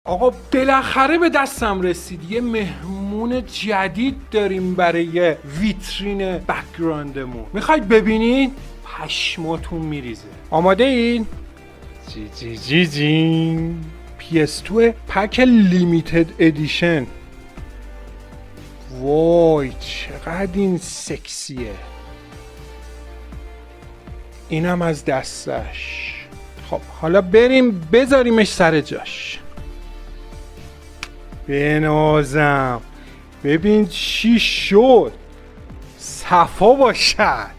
آقا بالاخره به دستم رسید. یه مهمون جدید داریم برای ویترین بک‌گراندمون. میخواید ببینین؟ پشماتون میریزه. آماده این؟ جی PS2 پک لیمیتد ادیشن. وای چقدر این سکسیه. اینم از دستش. خب حالا بریم بذاریمش سر جاش. بنازم ببین چی شد. صفا باشد.